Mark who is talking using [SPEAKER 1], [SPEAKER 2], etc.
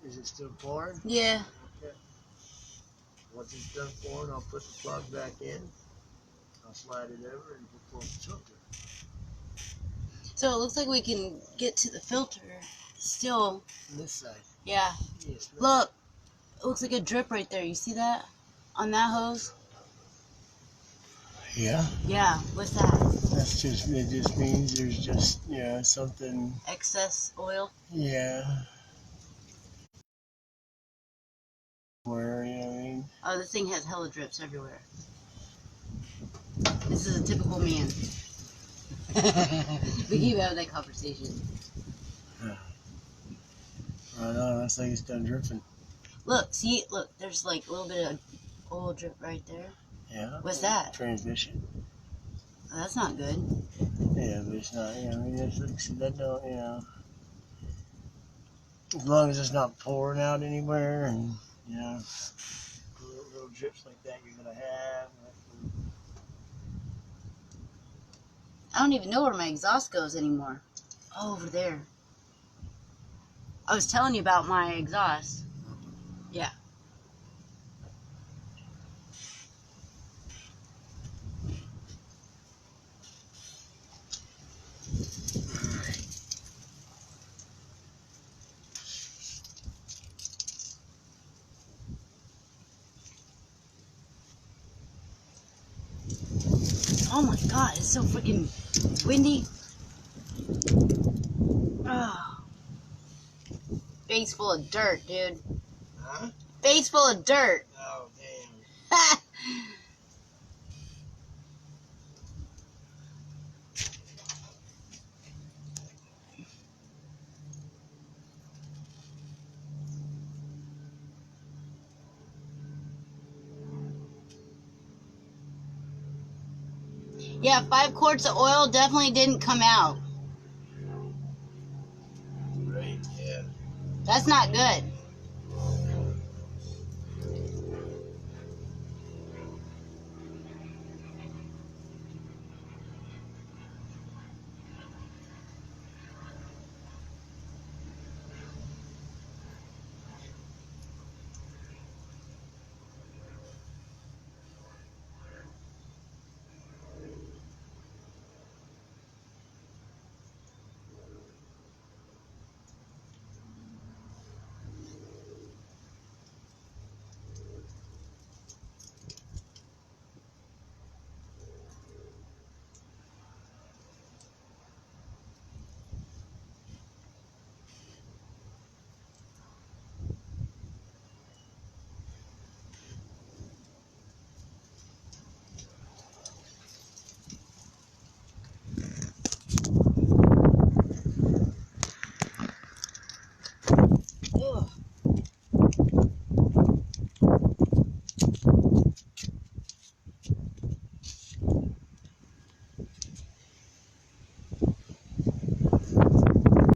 [SPEAKER 1] Is it still pouring?
[SPEAKER 2] Yeah.
[SPEAKER 1] Okay. Once it's done pouring, I'll put the plug back in. I'll slide it over and pull the filter.
[SPEAKER 2] So it looks like we can get to the filter still.
[SPEAKER 1] This side.
[SPEAKER 2] Yeah.
[SPEAKER 1] Yes, ma'am.
[SPEAKER 2] Look, it looks like a drip right there. You see that? On that hose?
[SPEAKER 1] Yeah.
[SPEAKER 2] Yeah. What's that?
[SPEAKER 1] It just means there's just, something.
[SPEAKER 2] Excess oil?
[SPEAKER 1] Yeah. Where, you know what I mean?
[SPEAKER 2] Oh, this thing has hella drips everywhere. This is a typical man. We keep having that conversation.
[SPEAKER 1] I know, that's like it's done dripping.
[SPEAKER 2] Look, see? Look, there's like a little bit of oil drip right there.
[SPEAKER 1] Yeah.
[SPEAKER 2] What's that?
[SPEAKER 1] Transmission.
[SPEAKER 2] Oh, that's not good.
[SPEAKER 1] Yeah, but it's not, that's like, that don't, as long as it's not pouring out anywhere and, little drips like that you're going to have.
[SPEAKER 2] I don't even know where my exhaust goes anymore. Oh, over there. I was telling you about my exhaust. Yeah. Oh my god, it's so freaking windy. Oh. Face full of dirt, dude.
[SPEAKER 1] Huh?
[SPEAKER 2] Face full of dirt.
[SPEAKER 1] Oh, damn.
[SPEAKER 2] Yeah, 5 quarts of oil definitely didn't come out.
[SPEAKER 1] Right, yeah.
[SPEAKER 2] That's not good.